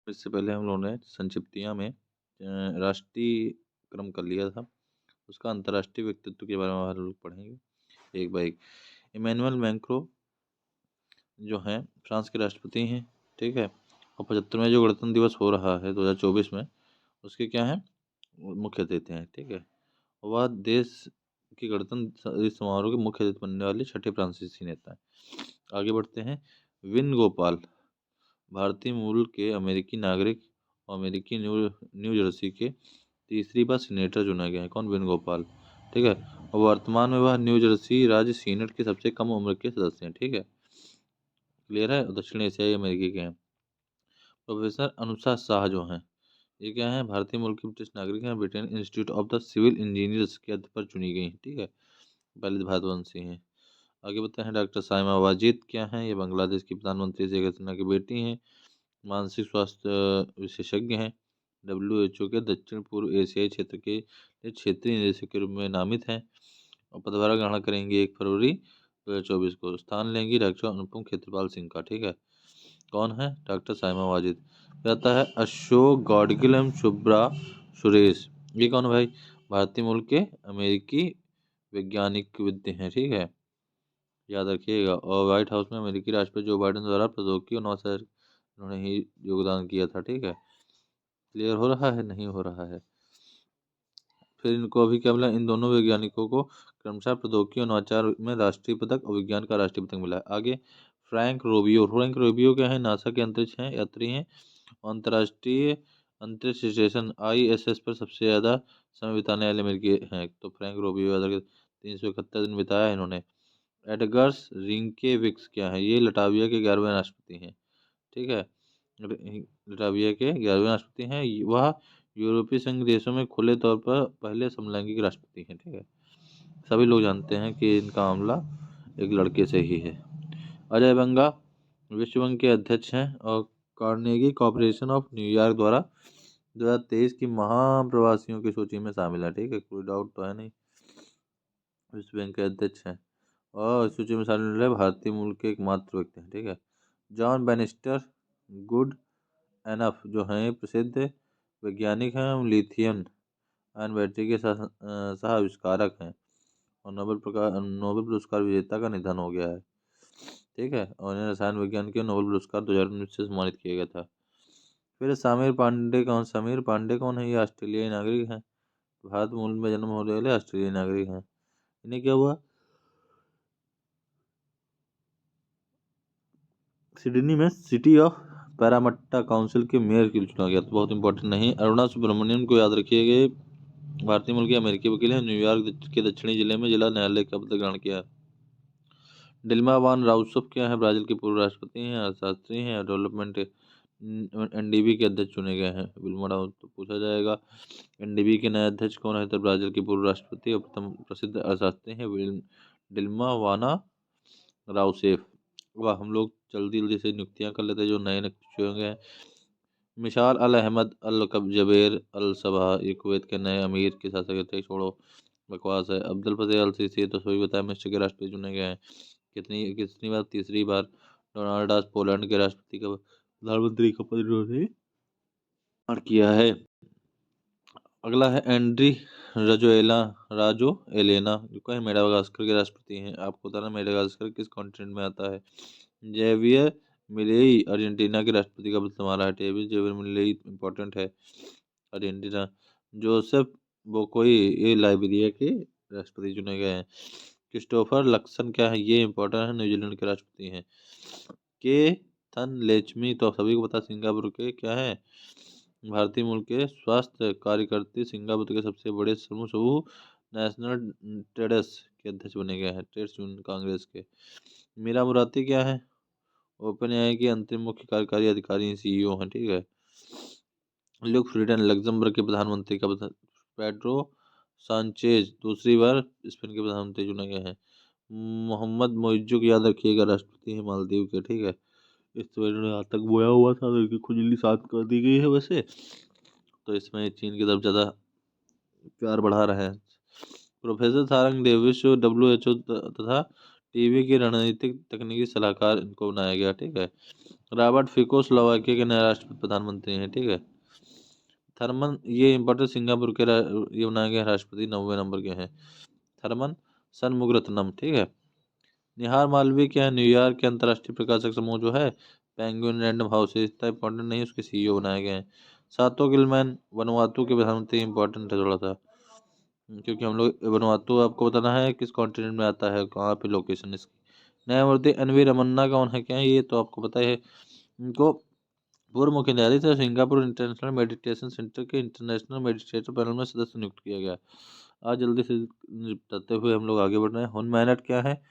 इससे पहले हम लोगों ने संक्षिप्तियाँ में राष्ट्रीय क्रम कर लिया था। उसका अंतर्राष्ट्रीय व्यक्तित्व के बारे में हम लोग पढ़ेंगे एक बार एक। इमैनुअल मैक्रों जो हैं फ्रांस के राष्ट्रपति हैं, ठीक है। और 75वें जो गणतंत्र दिवस हो रहा है 2024 में, उसके क्या हैं मुख्य अतिथि हैं, ठीक है। वह देश के गणतंत्र समारोह के मुख्य अतिथि बनने वाले छठे फ्रांसीसी नेता हैं। आगे बढ़ते हैं। विन गोपाल भारतीय मूल के अमेरिकी नागरिक और अमेरिकी न्यू जर्सी के तीसरी बार सीनेटर चुना गया है। कौन? वेणुगोपाल, ठीक है। और वर्तमान में वह न्यू जर्सी राज्य सीनेट के सबसे कम उम्र के सदस्य हैं, ठीक है। क्लियर है। दक्षिण एशियाई अमेरिकी के हैं। प्रोफेसर अनुषा शाह जो हैं, ये क्या है? भारतीय मूल की ब्रिटिश नागरिक हैं। Britain institute of the civil engineers के अध्यक्ष पर चुनी गई हैं, ठीक है। पहले भारतवंशी हैं। आगे बताते हैं। डॉक्टर साइमा वाजिद क्या हैं? ये बांग्लादेश की प्रधानमंत्री शेख हसीना की बेटी हैं। मानसिक स्वास्थ्य विशेषज्ञ हैं। WHO के दक्षिण पूर्व एशियाई क्षेत्र के लिए क्षेत्रीय निदेशक के रूप में नामित हैं। और पदभार ग्रहण करेंगे 1 फरवरी 2024 को। स्थान लेंगी डॉक्टर अनुपम खेत्रपाल सिंह का, ठीक है। कौन है? डॉक्टर साइमा वाजिद। फिर आता है अशोक गॉडगिल एवं शुभ्रा सुरेश। ये कौन है भाई? भारतीय मूल के अमेरिकी वैज्ञानिक विद्य हैं, ठीक है। याद रखिएगा। और व्हाइट हाउस में अमेरिकी राष्ट्रपति जो बाइडेन द्वारा प्रौद्योगिकी और नवाचार उन्होंने ही योगदान किया था, ठीक है। क्लियर हो रहा है? नहीं हो रहा है। फिर इनको अभी क्या मिला? इन दोनों वैज्ञानिकों को क्रमशः प्रौद्योगिकी और नवाचार में राष्ट्रीय पदक और विज्ञान का राष्ट्रीय पदक मिला है। आगे फ्रैंक रोबियो। फ्रैंक रोबियो क्या है? नासा के अंतरिक्ष हैं यात्री हैं। अंतर्राष्ट्रीय अंतरिक्ष स्टेशन ISS पर सबसे ज़्यादा समय बिताने वाले अमेरिकी हैं। तो फ्रैंक रोबियो याद रखिए, 371 दिन बिताया है इन्होंने। एडगर्स रिंकेविक्स क्या है? ये लटाविया के 11वें राष्ट्रपति हैं, ठीक है। लटाविया के 11वें राष्ट्रपति हैं। वह यूरोपीय संघ देशों में खुले तौर पर पहले समलैंगिक राष्ट्रपति हैं, ठीक है। सभी लोग जानते हैं कि इनका मामला एक लड़के से ही है। अजय बंगा विश्व बैंक के अध्यक्ष हैं और कार्नेगी कॉर्पोरेशन ऑफ न्यूयॉर्क द्वारा 2023 की महाप्रवासियों की सूची में शामिल है, ठीक है। कोई डाउट तो है नहीं। विश्व बैंक के अध्यक्ष हैं और इस सूची में शामिल है भारतीय मूल के एकमात्र व्यक्ति हैं, ठीक है। जॉन बैनिस्टर गुड एनफ जो हैं प्रसिद्ध वैज्ञानिक हैं। लिथियम आयन बैटरी के सह आविष्कारक हैं। और नोबेल पुरस्कार विजेता का निधन हो गया है, ठीक है। और इन्हें रसायन विज्ञान के नोबेल पुरस्कार 2019 से सम्मानित किया गया था। फिर समीर पांडे कौन? समीर पांडे कौन है? ये ऑस्ट्रेलियाई नागरिक हैं। भारत मूल में जन्म होने वाले ऑस्ट्रेलियाई नागरिक हैं। इन्हें क्या हुआ? सिडनी में सिटी ऑफ पैरामट्टा काउंसिल के मेयर के लिए चुना गया। तो बहुत इंपॉर्टेंट नहीं। अरुणा सुब्रमण्यन को याद रखिएगा। भारतीय मूल के अमेरिकी वकील हैं। न्यूयॉर्क के दक्षिणी जिले में जिला न्यायालय का पद ग्रहण किया। डिल्मा वान राउसफ क्या है? ब्राजील के पूर्व राष्ट्रपति हैं, अर्थशास्त्री हैं और डेवलपमेंट NDB के अध्यक्ष चुने गए हैं। विल्मा राउस तो पूछा जाएगा। NDB के नए अध्यक्ष कौन है? तो ब्राजील के पूर्व राष्ट्रपति और प्रथम प्रसिद्ध अर्थशास्त्री हैं डिल्मा वाना राउसेफ। वाह, हम लोग जल्दी जल्दी से नियुक्तियां कर लेते हैं जो नए चुने गए हैं। मिशाल अल अहमद अल जबेर अल सबा ये कुवैत के नए अमीर के शासक थे। छोड़ो, बकवास है। अब्दुल फतेह अल सीसी तो सभी बताया मिस्र के राष्ट्रपति चुने गए हैं। कितनी कितनी बार? तीसरी बार। डोनाल्ड डॉस पोलैंड के राष्ट्रपति का प्रधानमंत्री का पद इन्होंने ग्रहण किया है। अगला है एंड्री राजो एलेना जो है मेडागास्कर के राष्ट्रपति हैं। आपको बताना मेडागास्कर किस कॉन्टिनेंट में आता है। जेवियर मिलेई अर्जेंटीना के राष्ट्रपति का पद संभाला है। जेवियर मिलेई इंपॉर्टेंट है, अर्जेंटीना। जोसेफ बोकोई ये लाइबेरिया के राष्ट्रपति चुने गए हैं। क्रिस्टोफर लक्सन क्या है? ये इंपॉर्टेंट है, न्यूजीलैंड के राष्ट्रपति हैं। के थन लेचमी तो सभी को पता सिंगापुर के क्या है? भारतीय मूल के स्वास्थ्य कार्यकर्ता सिंगापुर के सबसे बड़े समूह समूह नेशनल ट्रेड्स के अध्यक्ष बने गए हैं। ट्रेड्स यूनियन कांग्रेस के। मीरा मुराती क्या है? ओपन एआई के अंतिम मुख्य कार्यकारी अधिकारी CEO हैं, ठीक है। ल्यूक फ्रीडन लग्जमबर्ग के प्रधानमंत्री का पेड्रो सांचेज दूसरी बार स्पेन के प्रधानमंत्री चुने गए हैं। मोहम्मद मोइज्जू की याद रखिएगा, राष्ट्रपति हैं मालदीव के, ठीक है। इस तो इन्होंने आतंक बोया हुआ था तो इनकी खुजली साफ कर दी गई है वैसे। तो इसमें चीन की तरफ ज़्यादा प्यार बढ़ा रहे हैं। प्रोफेसर सारंग विश्व WHO तथा टीवी के रणनीतिक तकनीकी सलाहकार इनको बनाया गया, ठीक है। रॉबर्ट फिको स्लोवाकिया के नए राष्ट्रपति प्रधानमंत्री हैं, ठीक है। थर्मन, ये इम्पोर्टेंट, सिंगापुर के ये बनाए गए राष्ट्रपति 90 नंबर के हैं, थर्मन सनमुगरत्नम, ठीक है। निहार मालवीय क्या है, न्यूयॉर्क के अंतर्राष्ट्रीय प्रकाशक समूह जो है पेंगुइन रैंडम हाउस, इतना इंपॉर्टेंट नहीं, उसके सीईओ बनाए गए हैं। सातो गिलमैन वनुआतू के प्रधानमंत्री, इंपॉर्टेंट है थोड़ा सा, क्योंकि हम लोग वनुआतू आपको बताना है किस कॉन्टिनेंट में आता है, कहाँ पे लोकेशन इसकी। न्यायमूर्ति एन वी रमन्ना कौन है, क्या है, ये तो आपको पता ही है। इनको पूर्व मुख्य न्यायाधीश है, सिंगापुर इंटरनेशनल मेडिटेशन सेंटर के इंटरनेशनल मेडिटेटर पैनल में सदस्य नियुक्त किया गया। आज जल्दी से निपटाते हुए हम लोग आगे बढ़ रहे हैं। हुन मैनट क्या है,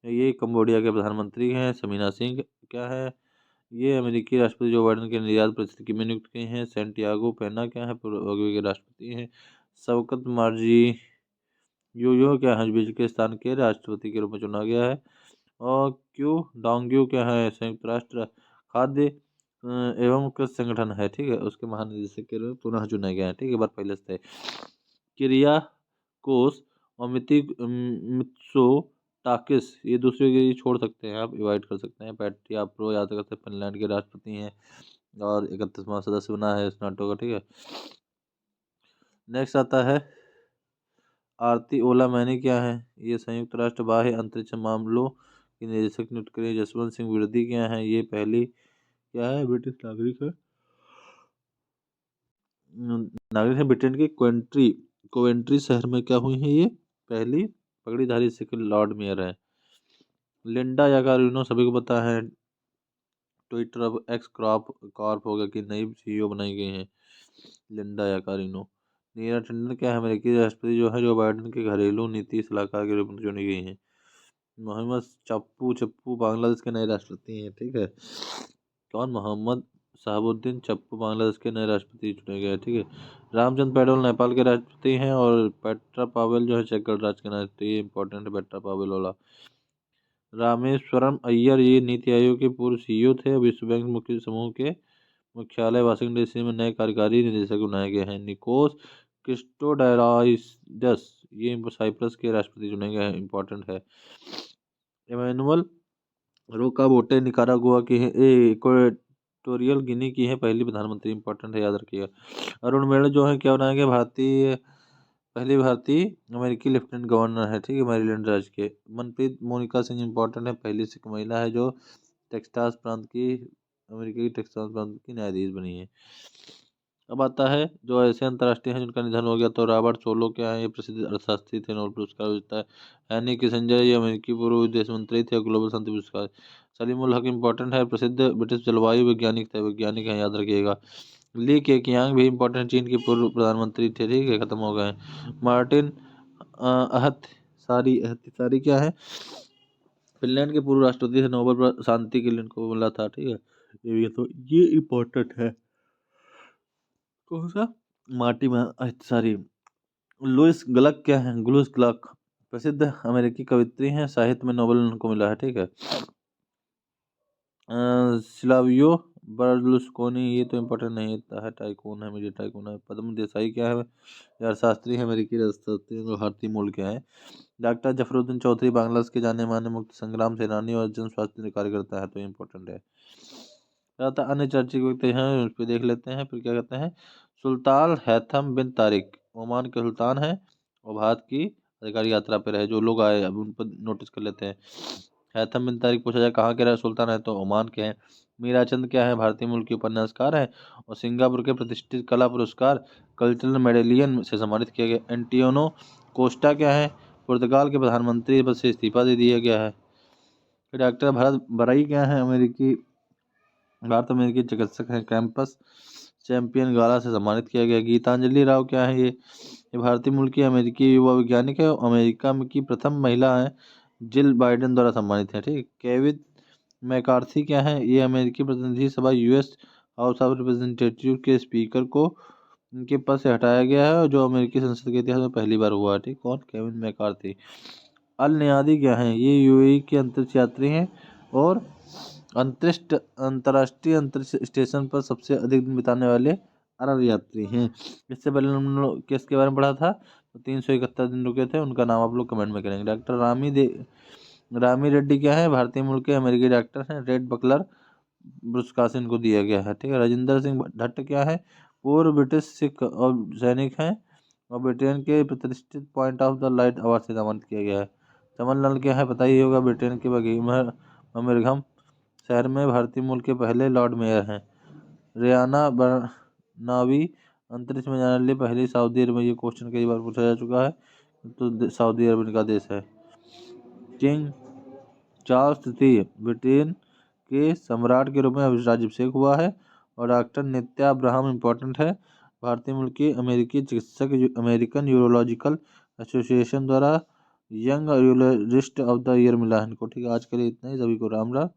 ये कंबोडिया के प्रधानमंत्री हैं। समीना सिंह क्या है, ये अमेरिकी राष्ट्रपति जो बाइडेन के निर्यात परिस्थिति में नियुक्त किए हैं। सैंटियागो पेना क्या है, उरुग्वे के राष्ट्रपति हैं। शवकत मार्जी यो क्या है, उज्बेकिस्तान के राष्ट्रपति के रूप में चुना गया है। और क्यू डोंग्यू क्या है, संयुक्त राष्ट्र खाद्य एवं कृषि संगठन है, ठीक है, उसके महानिदेशक के रूप में पुनः चुना गया है, ठीक है, बात पहले से। क्रिया कोस और मित्सो टाकिस, ये दूसरे के छोड़ सकते हैं, आप इवाइड कर सकते हैं। पैट्रिया प्रो याद कर सकते हैं, फिनलैंड के राष्ट्रपति हैं और 31वां सदस्य बना है इस नाटो का, ठीक है। नेक्स्ट आता है आरती ओला मैनी क्या है, ये संयुक्त राष्ट्र बाह्य अंतरिक्ष मामलों की निदेशक नियुक्त करें। जसवंत सिंह विरदी क्या है, ये पहली क्या है, ब्रिटिश नागरिक है, नागरिक है ब्रिटेन के कोवेंट्री शहर में क्या हुई है, ये पहली पगड़ीधारी सिख लॉर्ड मेयर है। लिंडा याकारिनो सभी को पता है, ट्विटर अब एक्स कॉर्प होगा की नई सीईओ बनाई गई है, लिंडा याकारिनो। नीरा टंडन क्या है, अमेरिकी राष्ट्रपति जो है जो बाइडेन के घरेलू नीति सलाहकार के रूप में चुनी गई है। मोहम्मद चप्पू बांग्लादेश के नए राष्ट्रपति हैं, ठीक है। कौन, मोहम्मद शहाबुद्दीन चप्पू बांग्लादेश के नए राष्ट्रपति चुने गए, ठीक है। रामचंद्र पौडेल नेपाल के राष्ट्रपति हैं और पेट्रा पावेल जो है चेक गणराज्य के राष्ट्रपति, ये इंपॉर्टेंट है पेट्रा पावेल वाला। रामेश्वरम अय्यर, ये नीति आयोग के पूर्व सीईओ थे। विश्व बैंक मुख्य समूह के मुख्यालय वाशिंगटन डीसी में नए कार्यकारी निदेशक बनाए गए हैं। निकोस क्रिस्टोडायराइडस, ये साइप्रस के राष्ट्रपति चुने गए हैं, इंपॉर्टेंट है। इमैनुअल रोकाबोटे निकारागुआ की है, इक्वेटोरियल गिनी की है पहली प्रधानमंत्री, इंपॉर्टेंट है, याद रखिएगा। अरुण मेड़ जो है क्या बनाया गया, पहली भारतीय अमेरिकी लेफ्टिनेंट गवर्नर है, ठीक है, मैरीलैंड राज्य के। मनप्रीत मोनिका सिंह इंपॉर्टेंट है, पहली सिख महिला है जो टेक्सास प्रांत की, अमेरिका की टेक्सास प्रांत की न्यायाधीश बनी है। अब आता है जो ऐसे अंतर्राष्ट्रीय हैं जिनका निधन हो गया, तो रॉबर्ट सोलो क्या है, ये प्रसिद्ध अर्थशास्त्री थे, नोबेल पुरस्कार विजेता है। हैनी किसिंजर, ये अमेरिकी पूर्व विदेश मंत्री थे, ग्लोबल शांति पुरस्कार। सलीमुल हक इंपॉर्टेंट है, प्रसिद्ध ब्रिटिश जलवायु वैज्ञानिक थे, वैज्ञानिक है, याद रखिएगा। ली केकियांग भी इंपॉर्टेंट, चीन के पूर्व प्रधानमंत्री थे, ठीक है, खत्म हो गए। मार्टिन अहतिसारी क्या है, फिनलैंड के पूर्व राष्ट्रपति थे, नोबेल शांति के लिए इनको मिला था, ठीक है, ये इम्पोर्टेंट है। कौन सा, मार्टी में अहतिसारी। लुइस ग्लक क्या है, लुइस ग्लक प्रसिद्ध अमेरिकी कवित्री हैं, साहित्य में नोबेल उनको मिला है, ठीक है। सिलावियो बर्लुस्कोनी, ये तो इम्पोर्टेंट नहीं है, टाइकून है, मुझे टाइकून है। पद्म देसाई क्या है, यार शास्त्री है, अमेरिकी राष्ट्रपति, भारतीय मूल के हैं। डॉक्टर जफरुद्दीन चौधरी बांग्लादेश के जाने माने मुक्त संग्राम सेनानी और जन स्वास्थ्य कार्यकर्ता है, तो इम्पोर्टेंट है। अन्य चर्चित व्यक्ति हैं उस पर देख लेते हैं, फिर क्या कहते हैं। सुल्तान हैथम बिन तारिक ओमान के सुल्तान हैं और भारत की अधिकारी यात्रा पर रहे, जो लोग आए अब उन पर नोटिस कर लेते हैं। हैथम बिन तारिक पूछा जाए कहाँ के रहे सुल्तान है, तो ओमान के हैं। मीराचंद क्या है, भारतीय मूल के उपन्यासकार हैं और सिंगापुर के प्रतिष्ठित कला पुरस्कार कल्चरल मेडेलियन से सम्मानित किया गया। एंटियोनो कोस्टा क्या है, पुर्तगाल के प्रधानमंत्री पद से इस्तीफा दे दिया गया है। फिर डॉक्टर भरत बराई क्या है, भारत अमेरिकी चिकित्सक हैं, कैंपस चैंपियन गाला से सम्मानित किया गया। गीतांजलि राव क्या है, ये भारतीय मूल की अमेरिकी युवा वैज्ञानिक है, अमेरिका की प्रथम महिला है, जिल बाइडेन द्वारा सम्मानित है, ठीक। केविन मैकार्थी क्या है, ये अमेरिकी प्रतिनिधि सभा यूएस हाउस ऑफ रिप्रेजेंटेटिव के स्पीकर को उनके पद से हटाया गया है और जो अमेरिकी संसद के इतिहास में पहली बार हुआ है, ठीक। कौन, केविन मैकार्थी। अल नियादी क्या है, ये यूएई के अंतरिक्ष यात्री हैं और अंतर्राष्ट्रीय अंतरिक्ष स्टेशन पर सबसे अधिक दिन बिताने वाले अरब यात्री हैं। इससे पहले हम लोग किसके बारे में पढ़ा था, तो 371 दिन रुके थे, उनका नाम आप लोग कमेंट में करेंगे। डॉक्टर रामी रेड्डी क्या है? भारतीय मूल के अमेरिकी डॉक्टर हैं। रेड बकलर पुरस्कार से इनको दिया गया है। ठीक है। राजेंद्र सिंह भट्ट क्या है? पूर्व ब्रिटिश सिख और सैनिक हैं और ब्रिटेन के प्रतिष्ठित point of the light award से नामांकित किया गया है। चमन लाल क्या है? पता ही होगा, ब्रिटेन के बर्मिंघम शहर में भारतीय मूल के पहले लॉर्ड मेयर हैं। रियाना बरनावी अंतरिक्ष में जाने के लिए पहली सऊदी अरब में, ये क्वेश्चन कई बार पूछा जा चुका है, तो सऊदी अरब का देश है। किंग चार्ल्स तृतीय ब्रिटेन के सम्राट के रूप में राज्याभिषेक हुआ है। और डॉक्टर नित्या अब्राहम इम्पोर्टेंट है, भारतीय मूल की अमेरिकी चिकित्सक, अमेरिकन यूरोलॉजिकल एसोसिएशन द्वारा young urologist of the year मिला है इनको। ठीक है। आज के लिए इतना ही। सभी को राम राम।